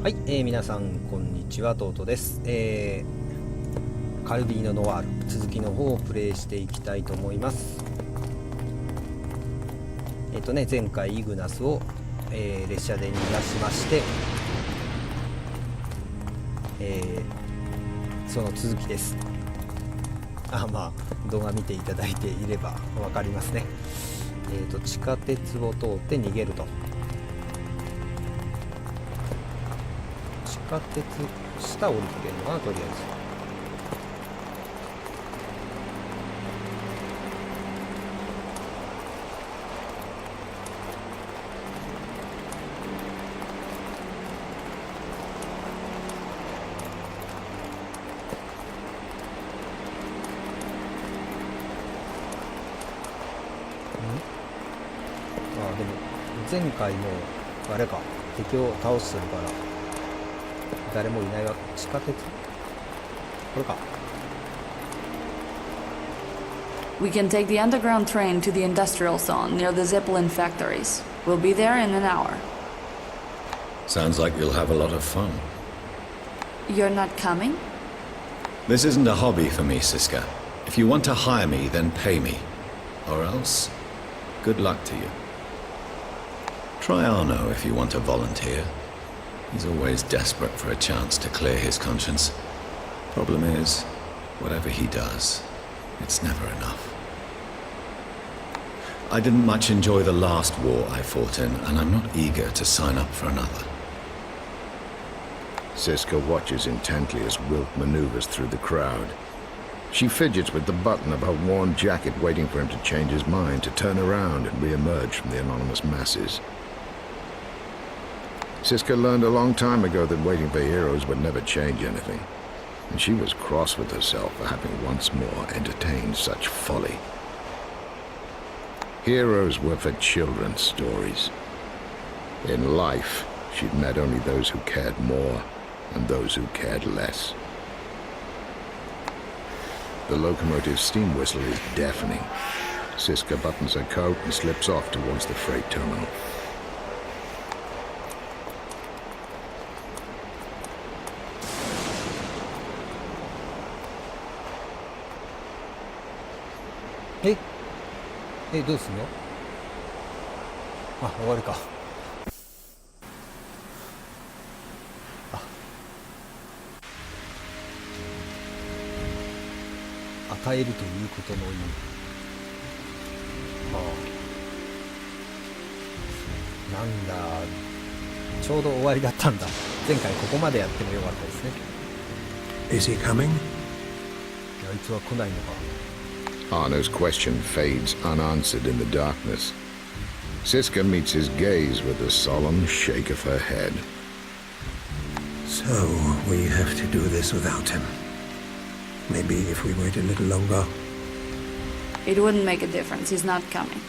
はい、皆さんこんにちは、トートです。カルビーノノワール続きの方をプレイしていきたいと思います。前回イグナスを、列車で逃がしまして、その続きです。動画見ていただいていれば分かりますね。地下鉄を通って逃げると。地下鉄下降りてけるのかな、とりあえず。でも前回もあれか、敵を倒してるから誰もいないわ。地下鉄これか。 We can take the underground train to the industrial zone near the Zeppelin factories. We'll be there in an hour. Sounds like you'll have a lot of fun. You're not coming? This isn't a hobby for me, Siska. If you want to hire me, then pay me. Or else, good luck to you. Try Arno if you want to volunteer. He's always desperate for a chance to clear his conscience. Problem is, whatever he does, it's never enough. I didn't much enjoy the last war I fought in, and I'm not eager to sign up for another. Siska watches intently as Wilt maneuvers through the crowd. She fidgets with the button of her worn jacket, waiting for him to change his mind, to turn around and re-emerge from the anonymous masses. Siska learned a long time ago that waiting for heroes would never change anything, and she was cross with herself for having once more entertained such folly. Heroes were for children's stories. In life, she'd met only those who cared more and those who cared less. The locomotive steam whistle is deafening. Siska buttons her coat and slips off towards the freight terminal. Hey, どうすんの？終わりか。与えるということの意味。なんだ、ちょうど終わりだったんだ。前回ここまでやってもよかったですね。 Is he coming? あいつは来ないのか。Arno's question fades unanswered in the darkness. Siska meets his gaze with a solemn shake of her head. So, we have to do this without him. Maybe if we wait a little longer. It wouldn't make a difference. He's not coming.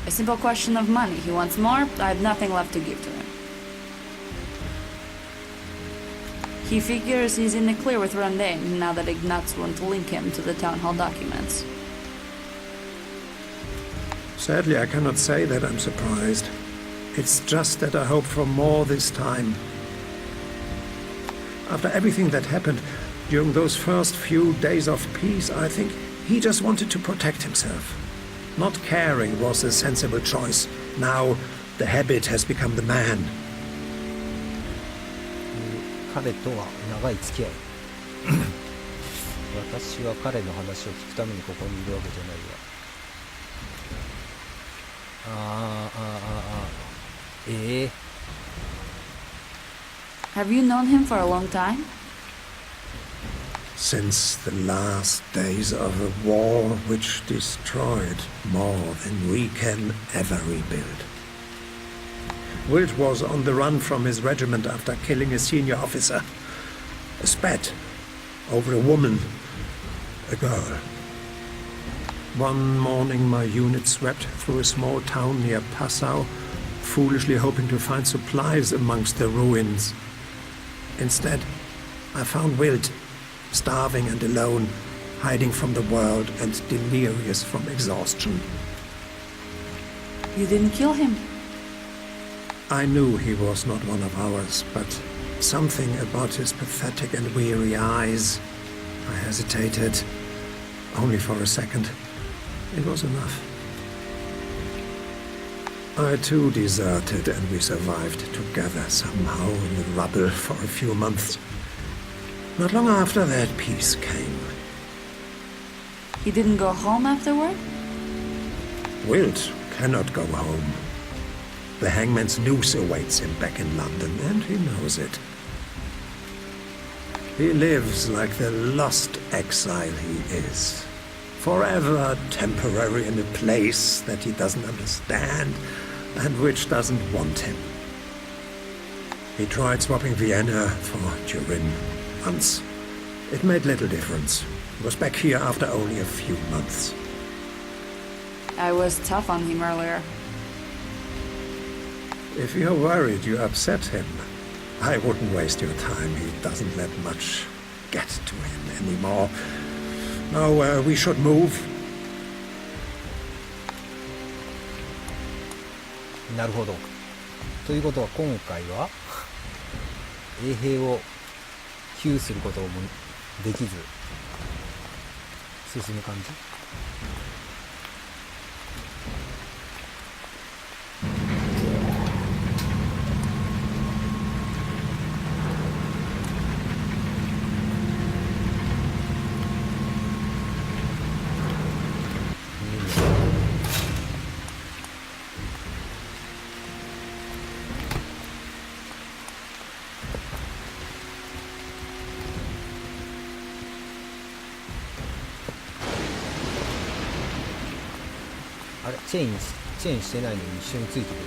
A simple question of money. He wants more. I have nothing left to give to him. He figures he's in the clear with Rondane now that Ignatz won't link him to the town hall documents. Sadly, I cannot say that I'm surprised. It's just that I hope for more this time. After everything that happened during those first few days of peace, I think he just wanted to protect himself. Not caring was a sensible choice. Now, the habit has become the man. 彼とは長い付き合い。私は彼の話を聞くためにここにいるわけじゃないわ。Have you known him for a long time? Since the last days of a war which destroyed more than we can ever rebuild. Wilt was on the run from his regiment after killing a senior officer. A spat over a woman, a girl. One morning my unit swept through a small town near Passau, foolishly hoping to find supplies amongst the ruins. Instead, I found Wilt, starving and alone, hiding from the world and delirious from exhaustion. You didn't kill him? I knew he was not one of ours, but something about his pathetic and weary eyes. I hesitated. Only for a second. It was enough. I too deserted, and we survived together somehow in the rubble for a few months. Not long after that, peace came. He didn't go home afterward? Wilt cannot go home. The hangman's noose awaits him back in London, and he knows it. He lives like the lost exile he is. Forever temporary in a place that he doesn't understand and which doesn't want him. He tried swapping Vienna for Turin once. It made little difference. He was back here after only a few months. I was tough on him earlier. If you're worried you upset him, I wouldn't waste your time. He doesn't let much get to him anymore. Now, we should move. なるほど。ということは今回は衛兵を救することもできず進む感じ。あれチェーンしてないのに一緒についてくる。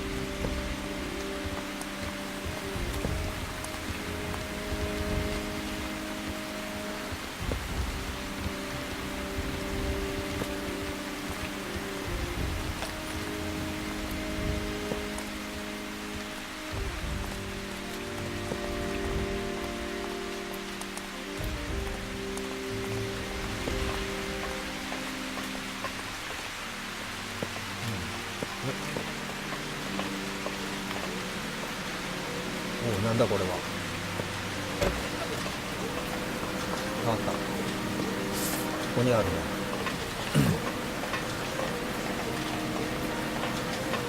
おお、なんだこれは。あった。ここにあるね。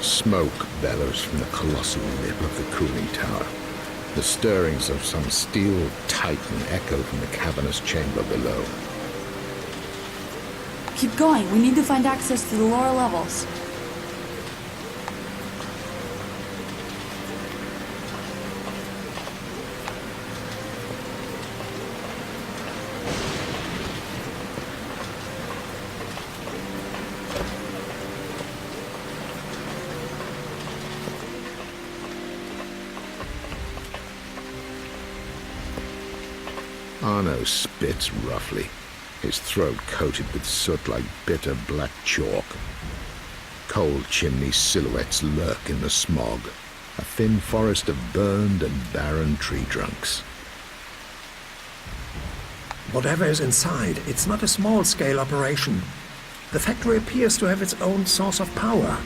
Smoke bellows from the colossal lip of the cooling tower. The stirrings of some steel titan echo from the cavernous chamber below. Keep going. We need to find access to the lower levels. Arno spits roughly, his throat coated with soot like bitter black chalk. Cold chimney silhouettes lurk in the smog, a thin forest of burned and barren tree trunks. Whatever is inside, it's not a small-scale operation. The factory appears to have its own source of power.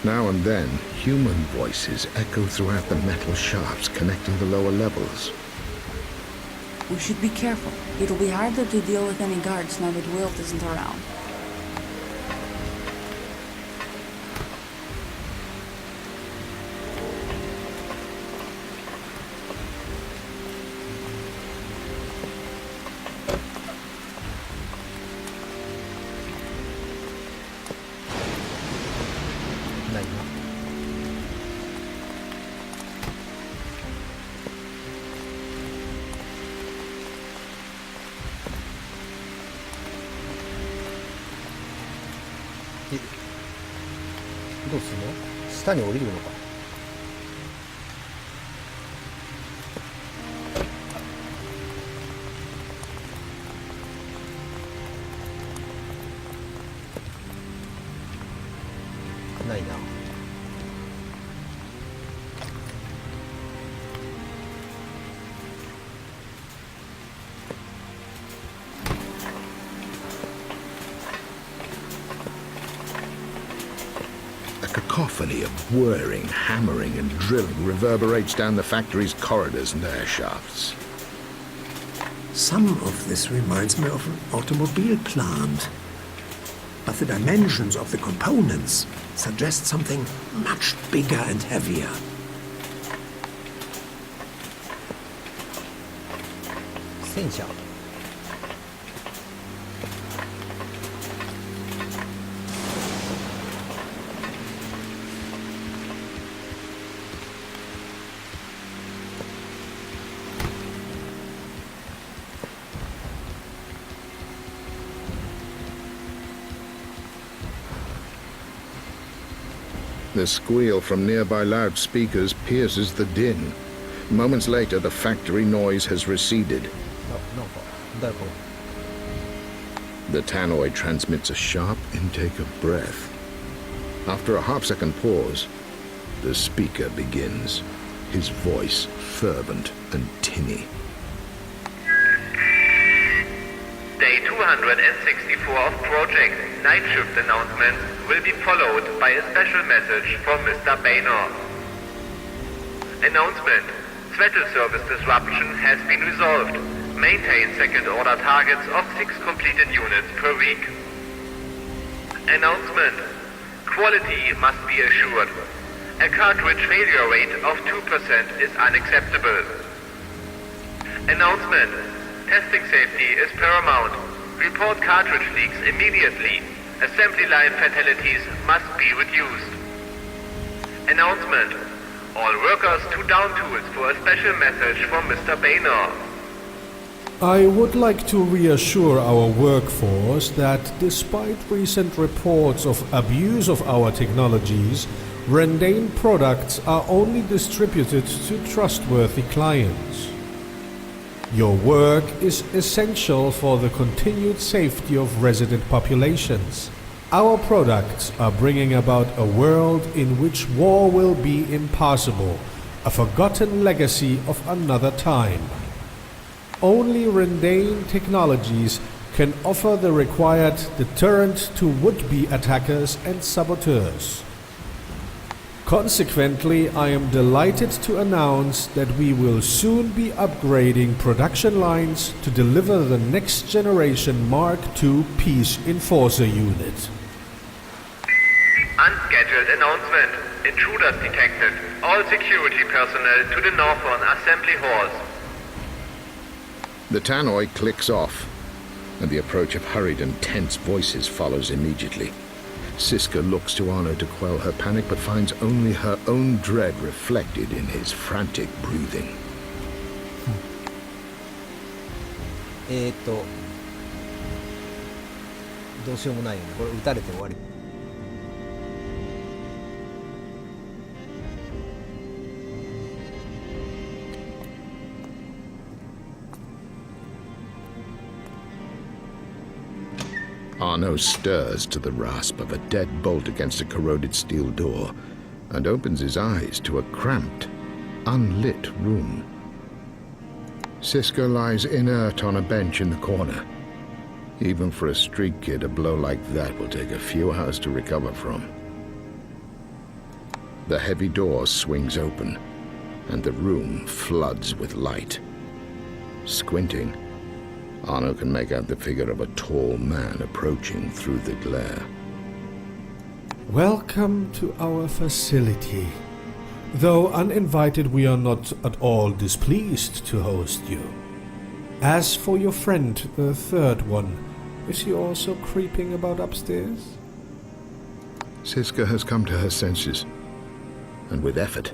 Now and then, human voices echo throughout the metal shafts connecting the lower levels. We should be careful. It'll be harder to deal with any guards now that Wilt isn't around.どうするの？下に降りるのか。cacophony of whirring, hammering, and drilling reverberates down the factory's corridors and air shafts. Some of this reminds me of an automobile plant. But the dimensions of the components suggest something much bigger and heavier. Sensor. The squeal from nearby loudspeakers pierces the din. Moments later, the factory noise has receded. The tannoy transmits a sharp intake of breath. After a half-second pause, the speaker begins, his voice fervent and tinny. Day 264 of Project Night Shift announcements will be followed by a special message from Mr. Baynor. Announcement. Throttle service disruption has been resolved. Maintain second-order targets of 6 completed units per week. Announcement. Quality must be assured. A cartridge failure rate of 2% is unacceptable. Announcement. Testing safety is paramount. Report cartridge leaks immediately. Assembly line fatalities must be reduced. Announcement. All workers to down tools for a special message from Mr. Baynor. I would like to reassure our workforce that despite recent reports of abuse of our technologies, Rendane products are only distributed to trustworthy clients. Your work is essential for the continued safety of resident populations. Our products are bringing about a world in which war will be impossible, a forgotten legacy of another time. Only Rendane technologies can offer the required deterrent to would-be attackers and saboteurs. Consequently, I am delighted to announce that we will soon be upgrading production lines to deliver the next generation Mark II Peace Enforcer unit. Unscheduled announcement. Intruders detected. All security personnel to the northern assembly halls. The tannoy clicks off, and the approach of hurried and tense voices follows immediately. Siska looks to Arno to quell her panic, but finds only her own dread reflected in his frantic breathing. どうしようもないよね。これ撃たれて終わり。Arno stirs to the rasp of a dead bolt against a corroded steel door and opens his eyes to a cramped, unlit room. Siska lies inert on a bench in the corner. Even for a street kid, a blow like that will take a few hours to recover from. The heavy door swings open, and the room floods with light. Squinting, Arno can make out the figure of a tall man approaching through the glare. Welcome to our facility. Though uninvited, we are not at all displeased to host you. As for your friend, the third one, is he also creeping about upstairs? Siska has come to her senses, and with effort,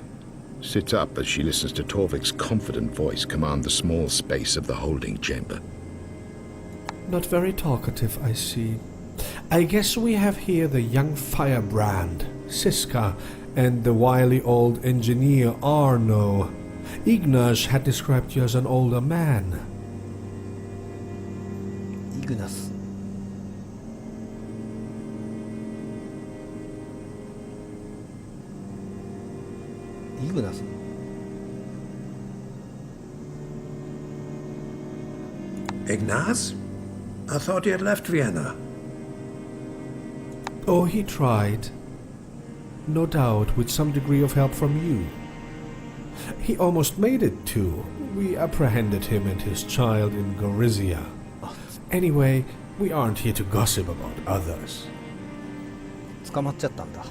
sits up as she listens to Torvik's confident voice command the small space of the holding chamber. Not very talkative, I see. I guess we have here the young firebrand, Siska, and the wily old engineer, Arno. Ignaz had described you as an older man. Ignaz. Ignaz. Ignaz? I thought he had left Vienna. Oh, he tried. no doubt with some degree of help from you. He almost made it too. We apprehended him and his child in Gorizia. Anyway, we aren't here to gossip about others. 捕まっちゃったんだ。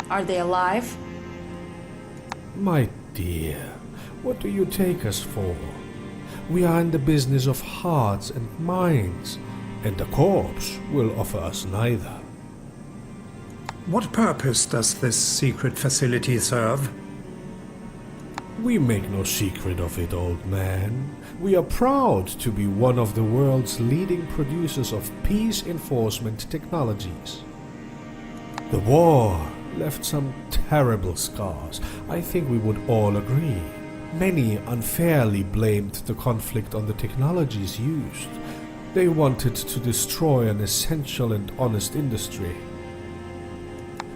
Are they alive? My dear, what do you take us for? We are in the business of hearts and minds, and the corpse will offer us neither. What purpose does this secret facility serve? We make no secret of it, old man. We are proud to be one of the world's leading producers of peace enforcement technologies. The war left some terrible scars. I think we would all agree. Many unfairly blamed the conflict on the technologies used. They wanted to destroy an essential and honest industry.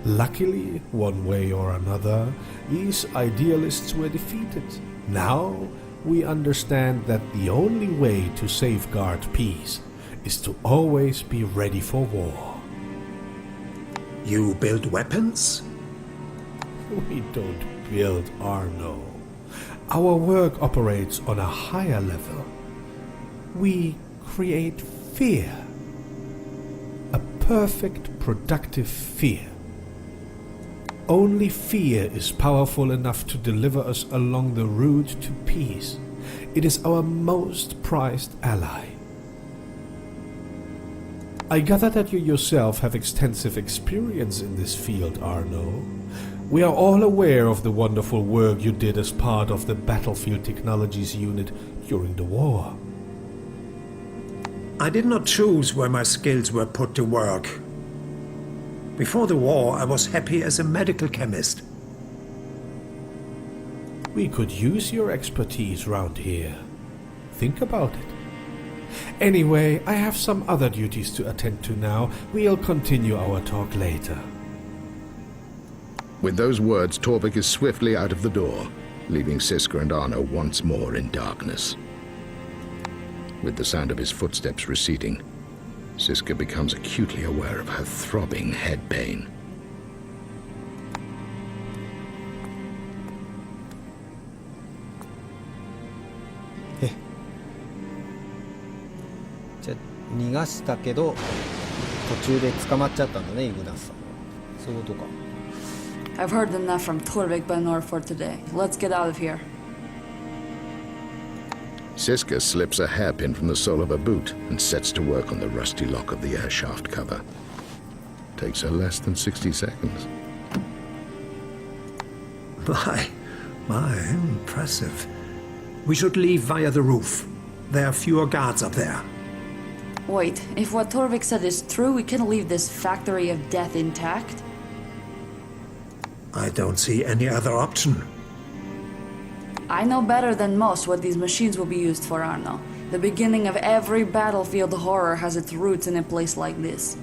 Luckily, one way or another, these idealists were defeated. Now, we understand that the only way to safeguard peace is to always be ready for war. You build weapons? We don't build Arno. Our work operates on a higher level. We create fear. A perfect, productive fear. Only fear is powerful enough to deliver us along the route to peace. It is our most prized ally. I gather that you yourself have extensive experience in this field, Arno. We are all aware of the wonderful work you did as part of the Battlefield Technologies unit during the war. I did not choose where my skills were put to work. Before the war, I was happy as a medical chemist. We could use your expertise round here. Think about it. Anyway, I have some other duties to attend to now. We'll continue our talk later. With those words, Torvik is swiftly out of the door, leaving Siska and Arno once more in darkness. With the sound of his footsteps receding, Siska becomes acutely aware of her throbbing head pain. Eh. じゃあ逃がしたけど途中で捕まっちゃったんだね、イグナスさん。そういうことか。I've heard enough from Torvik by Noir for today. Let's get out of here. Siska slips a hairpin from the sole of her boot and sets to work on the rusty lock of the air shaft cover. Takes her less than 60 seconds. My, impressive. We should leave via the roof. There are fewer guards up there. Wait, if what Torvik said is true, we can leave this factory of death intact? I don't see any other option. I know better than most what these machines will be used for, Arno. The beginning of every battlefield horror has its roots in a place like this.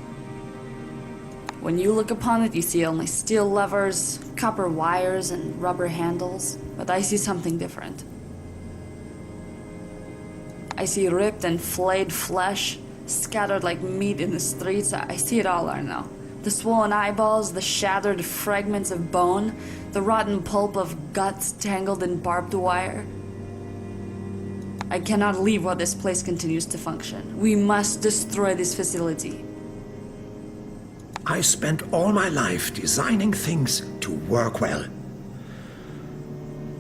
When you look upon it, you see only steel levers, copper wires, and rubber handles. But I see something different. I see ripped and flayed flesh, scattered like meat in the streets. I see it all, Arno. The swollen eyeballs, the shattered fragments of bone, the rotten pulp of guts tangled in barbed wire. I cannot leave while this place continues to function. We must destroy this facility. I spent all my life designing things to work well.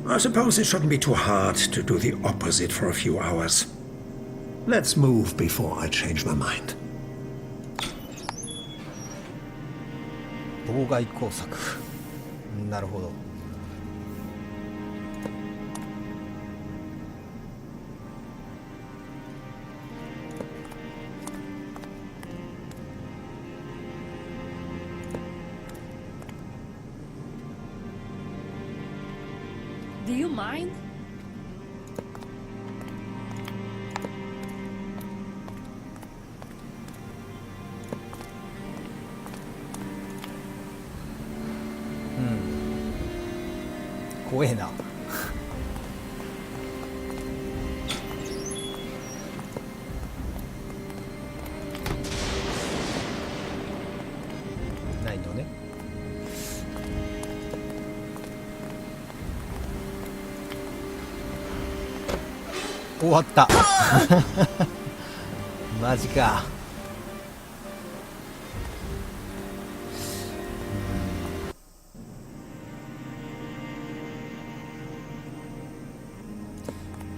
I suppose it shouldn't be too hard to do the opposite for a few hours. Let's move before I change my mind. 妨害工作。なるほど。Do you mind? Hmm. 怖えな。ないのね。終わったマジか。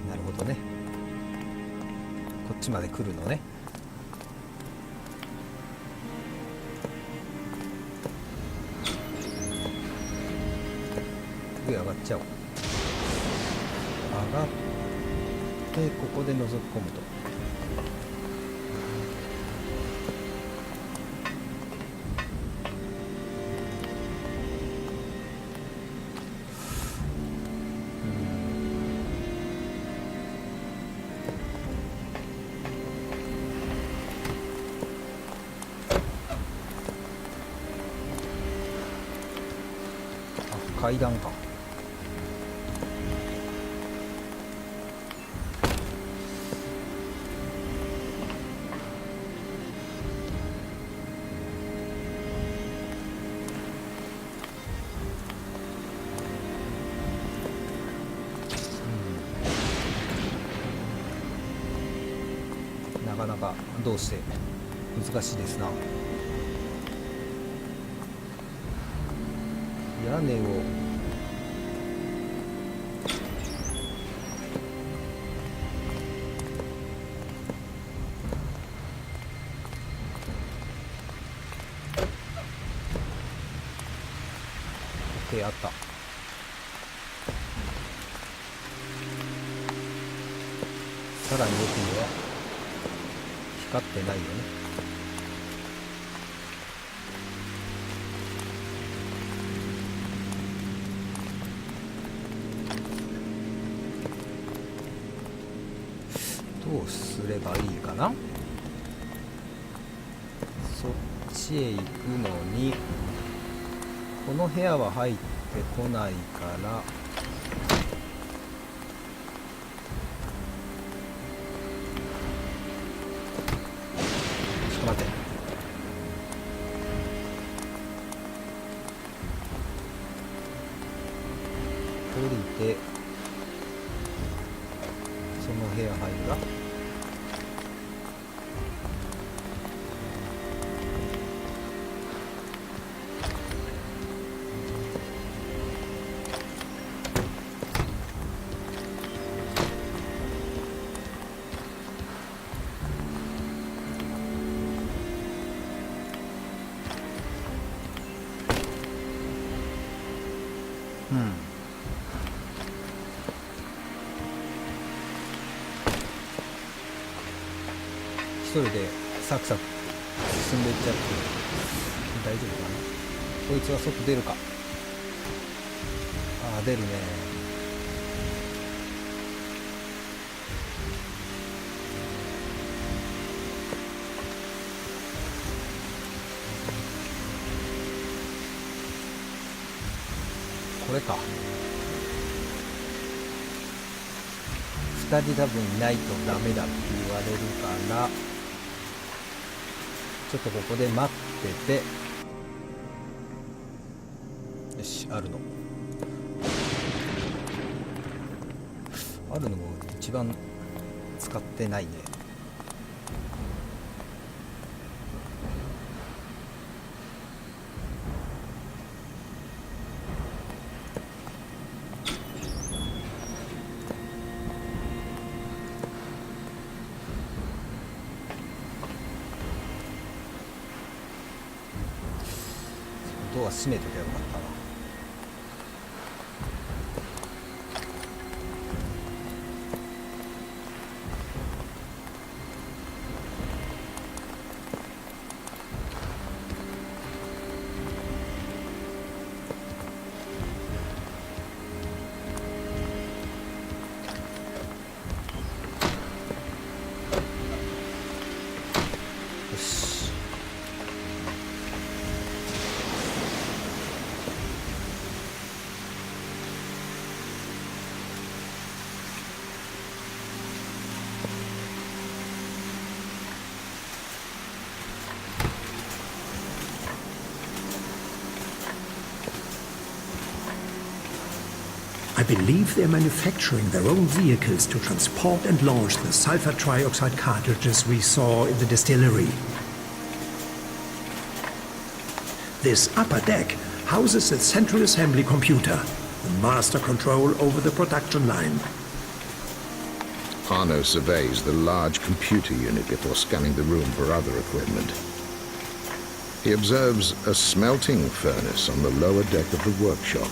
なるほどね。こっちまで来るのね。上上がっちゃおう。上がってここで覗き込むと。あ、階段か。なかなかどうして難しいですな。屋根を手あった。さらに奥には光ってないよね。どうすればいいかな。そっちへ行くのにこの部屋は入ってこないから待て。降りてその部屋入るが。一人でサクサク進んでいっちゃって大丈夫かな。こいつは外出るか。ああ、出るね。これか。2人多分いないとダメだって言われるからちょっとここで待ってて。よし、あるのも一番使ってないね。ドア閉めとけばよかったな。よし。I believe they're manufacturing their own vehicles to transport and launch the sulfur trioxide cartridges we saw in the distillery. This upper deck houses a central assembly computer, the master control over the production line. Arno surveys the large computer unit before scanning the room for other equipment. He observes a smelting furnace on the lower deck of the workshop.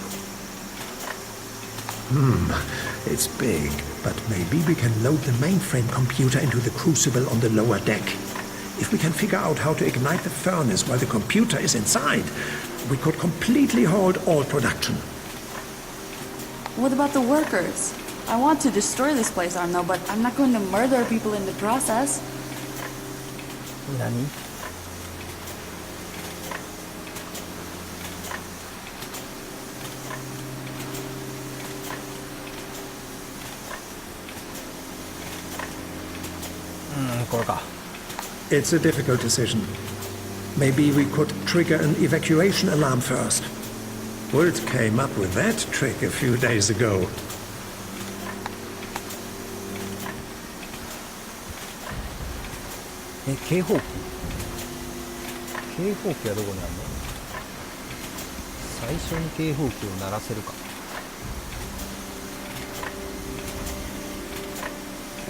It's big, but maybe we can load the mainframe computer into the crucible on the lower deck. If we can figure out how to ignite the furnace while the computer is inside, we could completely halt all production. What about the workers? I want to destroy this place, Arno, but I'm not going to murder people in the process. 何？これか。It's a difficult decision. Maybe we could trigger an evacuation alarm first. Wirt came up with that trick a few days ago. 警報器？警報器はどこにあるの？最初に警報器を鳴らせるか。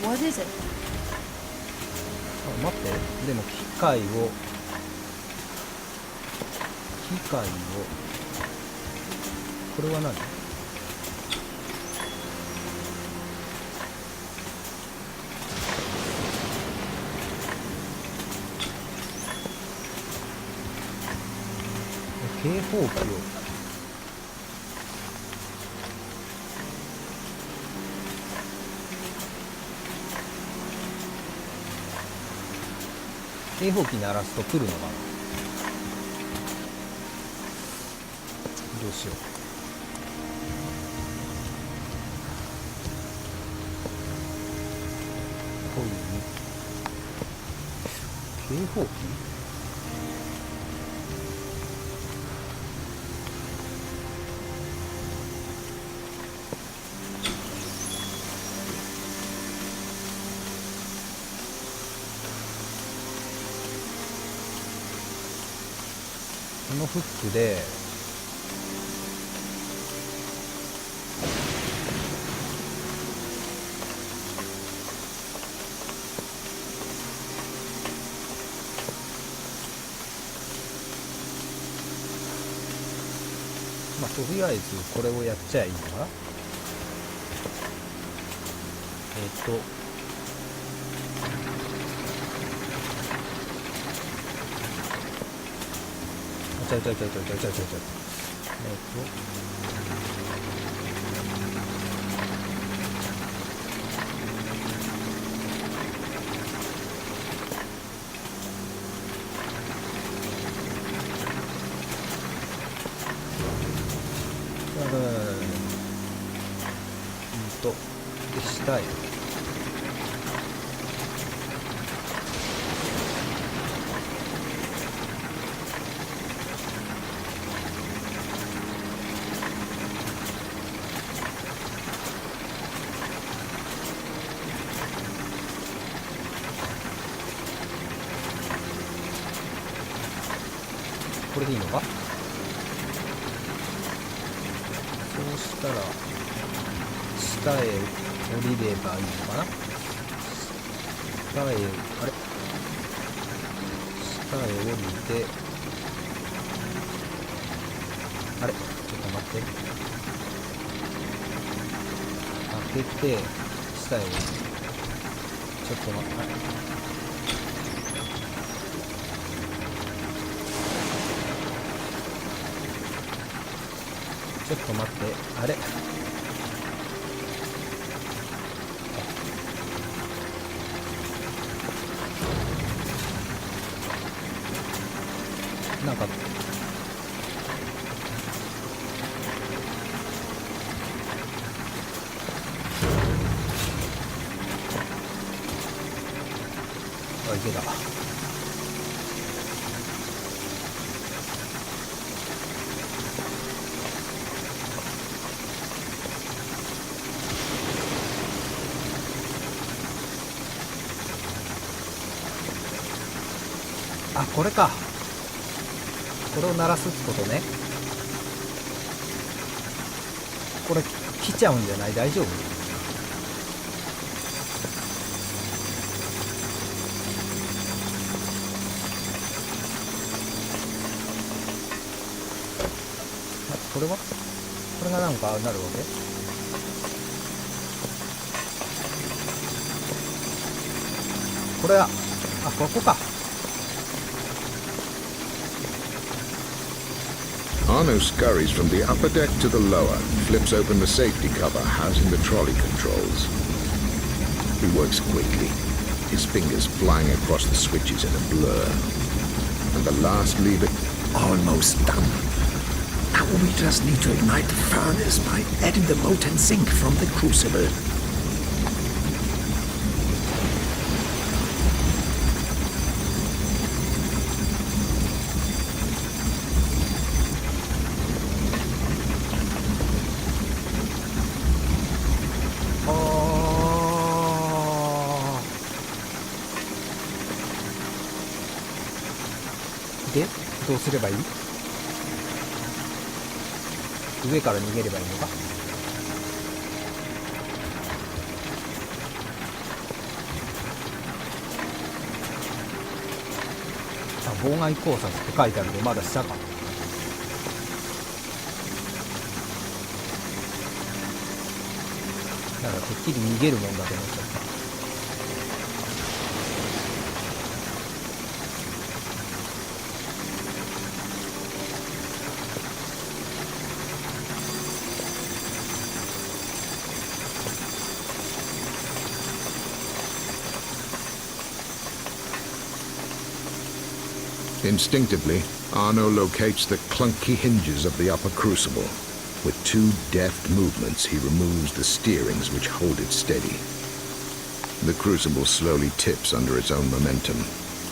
What is it? 待って、でも機械をこれは何？警報器を警報器鳴らすと来るのかな。どうしよう。こういう警報器？このフックでまあとりあえずこれをやっちゃいいのかな。ちゃう下へこれでいいのか。そうしたら下へ降りればいいのかな。下へ、あれ、下へ降りて、あれ、ちょっと待って、開けて下へ降りて、ちょっと待って、ちょっと待って、あれ、なんかあ、池だ。これか。これを鳴らすってことね。これ来ちゃうんじゃない？大丈夫？これは？これがなんかなるわけ？これは、あ、ここか。Arno scurries from the upper deck to the lower, flips open the safety cover housing the trolley controls. He works quickly, his fingers flying across the switches in a blur. And the last lever... Almost done. Now we just need to ignite the furnace by adding the molten zinc from the crucible.で、どうすればいい？上から逃げればいいのか？あ、妨害工作って書いてあるけど、まだ下か。だからてっきり逃げるもんだと思っちゃった。Instinctively, Arno locates the clunky hinges of the upper crucible. With two deft movements, he removes the steerings which hold it steady. The crucible slowly tips under its own momentum.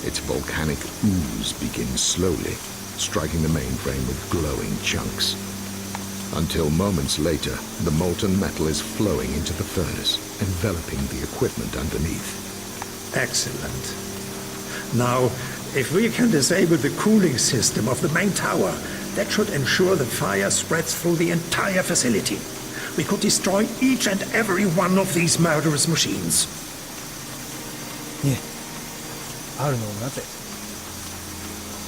Its volcanic ooze begins slowly, striking the mainframe with glowing chunks. Until moments later, the molten metal is flowing into the furnace, enveloping the equipment underneath. Excellent. Now, if we can disable the cooling system of the main tower, that should ensure the fire spreads through the entire facility. We could destroy each and every one of these murderous machines. ねえ、あるのなぜ？い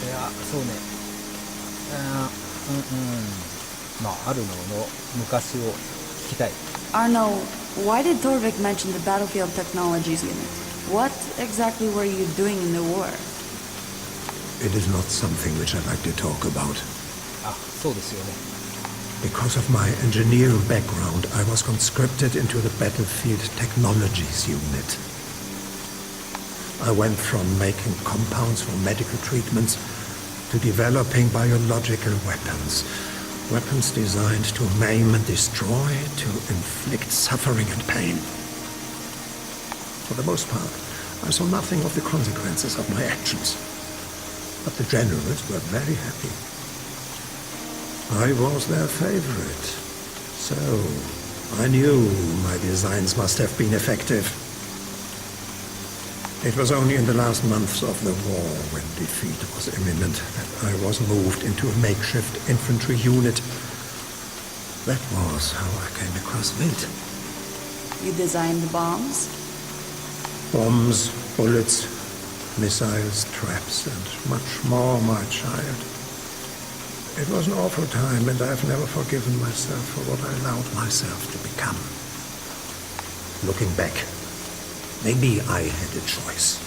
や、そうね。まあ、あるのの昔を聞きたい。Arno, why did Torvik mention the Battlefield Technologies unit? What exactly were you doing in the war? It is not something which I like to talk about. あ、そうですよね。Because of my engineering background, I was conscripted into the Battlefield Technologies unit. I went from making compounds for medical treatments to developing biological weapons. Weapons designed to maim and destroy, to inflict suffering and pain. For the most part, I saw nothing of the consequences of my actions. But the generals were very happy. I was their favorite. So, I knew my designs must have been effective. It was only in the last months of the war, when defeat was imminent, that I was moved into a makeshift infantry unit. That was how I came across Wild. You designed the bombs? Bombs, bullets, missiles, traps, and much more, my child. It was an awful time, and I've never forgiven myself for what I allowed myself to become. Looking back, maybe I had a choice.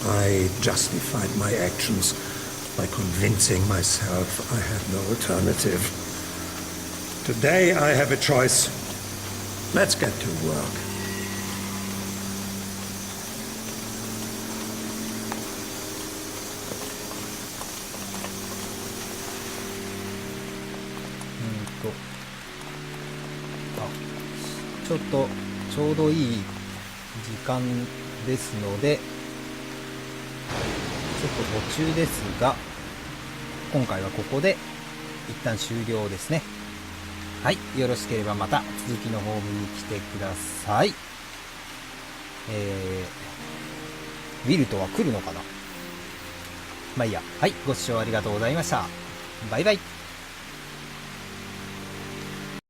I justified my actions by convincing myself I had no alternative. Today I have a choice. Let's get to work.ちょうどいい時間ですので、ちょっと途中ですが、今回はここで一旦終了ですね。はい、よろしければまた続きの方見に来てください。ウィルトは来るのかな？まあいいや。はい、ご視聴ありがとうございました。バイバイ。